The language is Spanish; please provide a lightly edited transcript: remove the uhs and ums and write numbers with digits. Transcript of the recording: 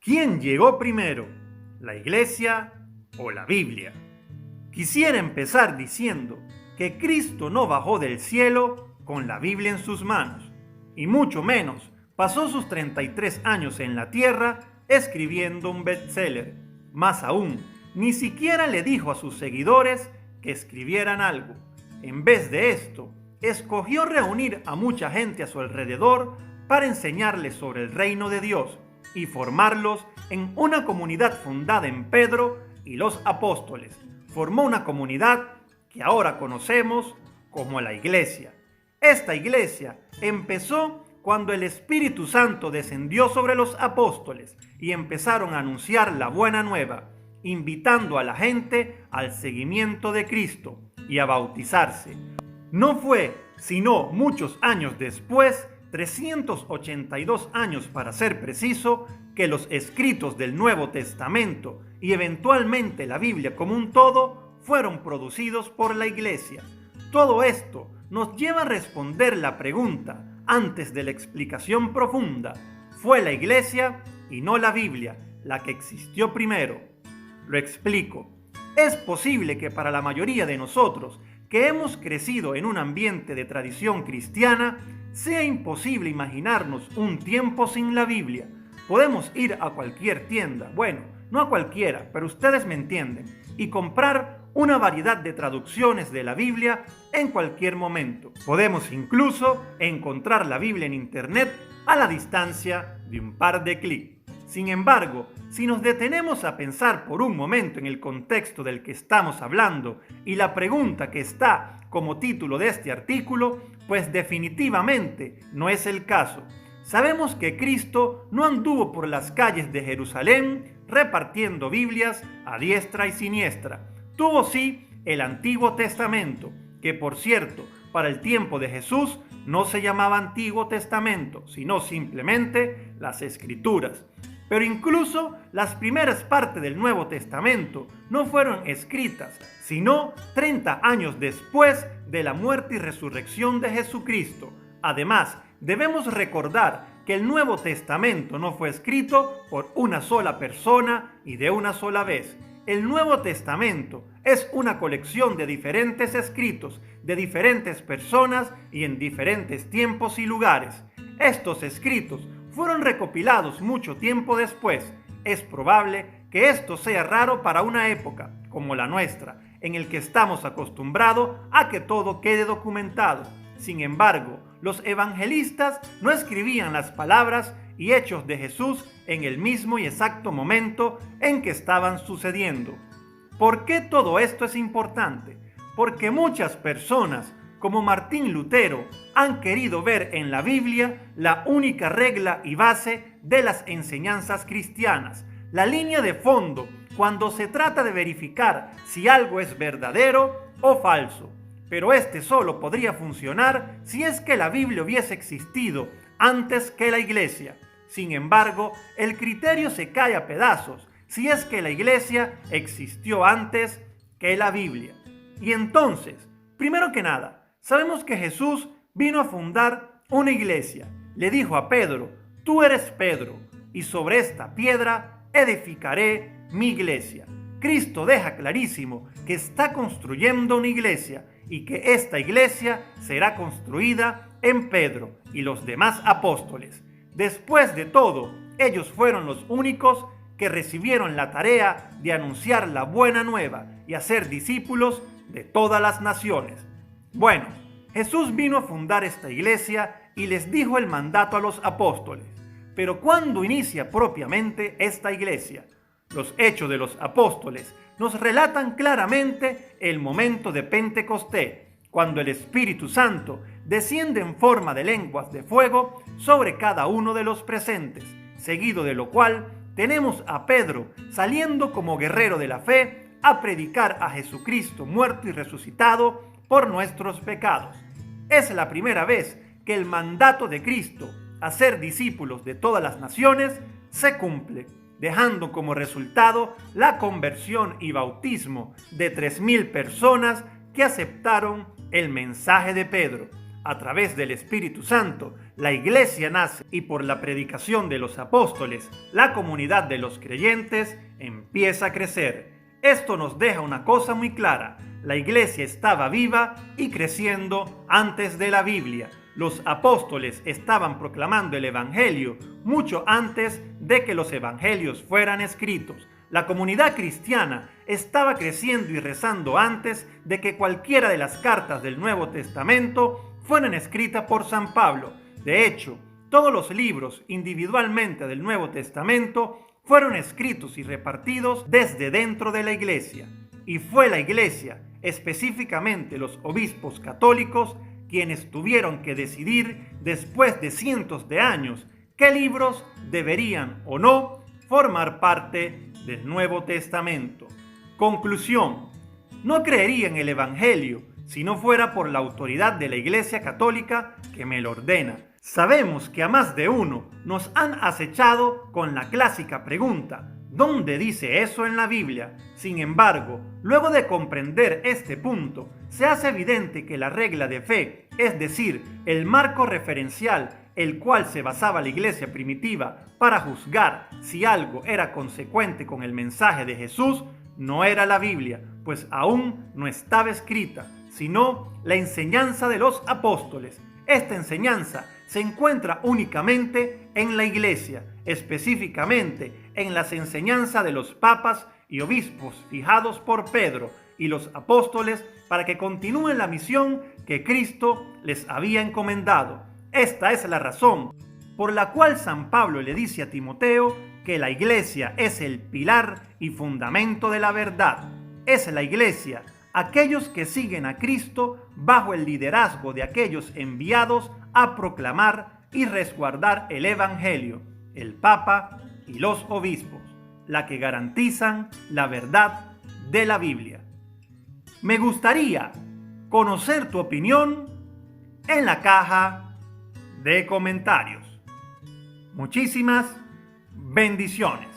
¿Quién llegó primero, la iglesia o la Biblia? Quisiera empezar diciendo que Cristo no bajó del cielo con la Biblia en sus manos, y mucho menos pasó sus 33 años en la tierra escribiendo un bestseller. Más aún, ni siquiera le dijo a sus seguidores que escribieran algo. En vez de esto, escogió reunir a mucha gente a su alrededor para enseñarles sobre el reino de Dios y formarlos en una comunidad fundada en Pedro y los apóstoles. Formó una comunidad que ahora conocemos como la Iglesia. Esta Iglesia empezó cuando el Espíritu Santo descendió sobre los apóstoles y empezaron a anunciar la buena nueva, invitando a la gente al seguimiento de Cristo y a bautizarse. No fue sino muchos años después, 382 años para ser preciso, que los escritos del Nuevo Testamento y eventualmente la Biblia como un todo fueron producidos por la Iglesia. Todo esto nos lleva a responder la pregunta antes de la explicación profunda: ¿fue la Iglesia y no la Biblia la que existió primero? Lo explico. Es posible que para la mayoría de nosotros que hemos crecido en un ambiente de tradición cristiana, sea imposible imaginarnos un tiempo sin la Biblia. Podemos ir a cualquier tienda, bueno, no a cualquiera, pero ustedes me entienden, y comprar una variedad de traducciones de la Biblia en cualquier momento. Podemos incluso encontrar la Biblia en internet a la distancia de un par de clics. Sin embargo, si nos detenemos a pensar por un momento en el contexto del que estamos hablando y la pregunta que está como título de este artículo, pues definitivamente no es el caso. Sabemos que Cristo no anduvo por las calles de Jerusalén repartiendo Biblias a diestra y siniestra. Tuvo sí el Antiguo Testamento, que por cierto, para el tiempo de Jesús no se llamaba Antiguo Testamento, sino simplemente las Escrituras. Pero incluso las primeras partes del Nuevo Testamento no fueron escritas, sino 30 años después de la muerte y resurrección de Jesucristo. Además, debemos recordar que el Nuevo Testamento no fue escrito por una sola persona y de una sola vez. El Nuevo Testamento es una colección de diferentes escritos de diferentes personas y en diferentes tiempos y lugares. Estos escritos fueron recopilados mucho tiempo después. Es probable que esto sea raro para una época como la nuestra, en el que estamos acostumbrados a que todo quede documentado. Sin embargo, los evangelistas no escribían las palabras y hechos de Jesús en el mismo y exacto momento en que estaban sucediendo. ¿Por qué todo esto es importante? Porque muchas personas, como Martín Lutero, han querido ver en la Biblia la única regla y base de las enseñanzas cristianas, la línea de fondo cuando se trata de verificar si algo es verdadero o falso. Pero este solo podría funcionar si es que la Biblia hubiese existido antes que la Iglesia. Sin embargo, el criterio se cae a pedazos si es que la Iglesia existió antes que la Biblia. Y entonces, primero que nada, sabemos que Jesús vino a fundar una iglesia. Le dijo a Pedro: tú eres Pedro, y sobre esta piedra edificaré mi iglesia. Cristo deja clarísimo que está construyendo una iglesia y que esta iglesia será construida en Pedro y los demás apóstoles. Después de todo, ellos fueron los únicos que recibieron la tarea de anunciar la buena nueva y hacer discípulos de todas las naciones. Bueno, Jesús vino a fundar esta iglesia y les dijo el mandato a los apóstoles. Pero ¿cuándo inicia propiamente esta iglesia? Los Hechos de los Apóstoles nos relatan claramente el momento de Pentecostés, cuando el Espíritu Santo desciende en forma de lenguas de fuego sobre cada uno de los presentes, seguido de lo cual tenemos a Pedro saliendo como guerrero de la fe a predicar a Jesucristo muerto y resucitado por nuestros pecados. Es la primera vez que el mandato de Cristo a ser discípulos de todas las naciones se cumple, dejando como resultado la conversión y bautismo de 3,000 personas que aceptaron el mensaje de Pedro. A través del Espíritu Santo, la iglesia nace y por la predicación de los apóstoles, la comunidad de los creyentes empieza a crecer. Esto nos deja una cosa muy clara: la iglesia estaba viva y creciendo antes de la Biblia. Los apóstoles estaban proclamando el evangelio mucho antes de que los evangelios fueran escritos. La comunidad cristiana estaba creciendo y rezando antes de que cualquiera de las cartas del Nuevo Testamento fueran escritas por San Pablo. De hecho, todos los libros individualmente del Nuevo Testamento fueron escritos y repartidos desde dentro de la iglesia. Y fue la iglesia, específicamente los obispos católicos, quienes tuvieron que decidir después de cientos de años qué libros deberían o no formar parte del Nuevo Testamento. Conclusión: no creería en el Evangelio si no fuera por la autoridad de la Iglesia Católica que me lo ordena. Sabemos que a más de uno nos han acechado con la clásica pregunta: ¿dónde dice eso en la Biblia? Sin embargo, luego de comprender este punto, se hace evidente que la regla de fe, es decir, el marco referencial el cual se basaba la iglesia primitiva para juzgar si algo era consecuente con el mensaje de Jesús, no era la Biblia, pues aún no estaba escrita, sino la enseñanza de los apóstoles. Esta enseñanza se encuentra únicamente en la iglesia, específicamente en las enseñanzas de los papas y obispos fijados por Pedro y los apóstoles para que continúen la misión que Cristo les había encomendado. Esta es la razón por la cual San Pablo le dice a Timoteo que la iglesia es el pilar y fundamento de la verdad. Es la iglesia, aquellos que siguen a Cristo bajo el liderazgo de aquellos enviados a proclamar y resguardar el Evangelio, el Papa y los obispos, la que garantizan la verdad de la Biblia. Me gustaría conocer tu opinión en la caja de comentarios. Muchísimas bendiciones.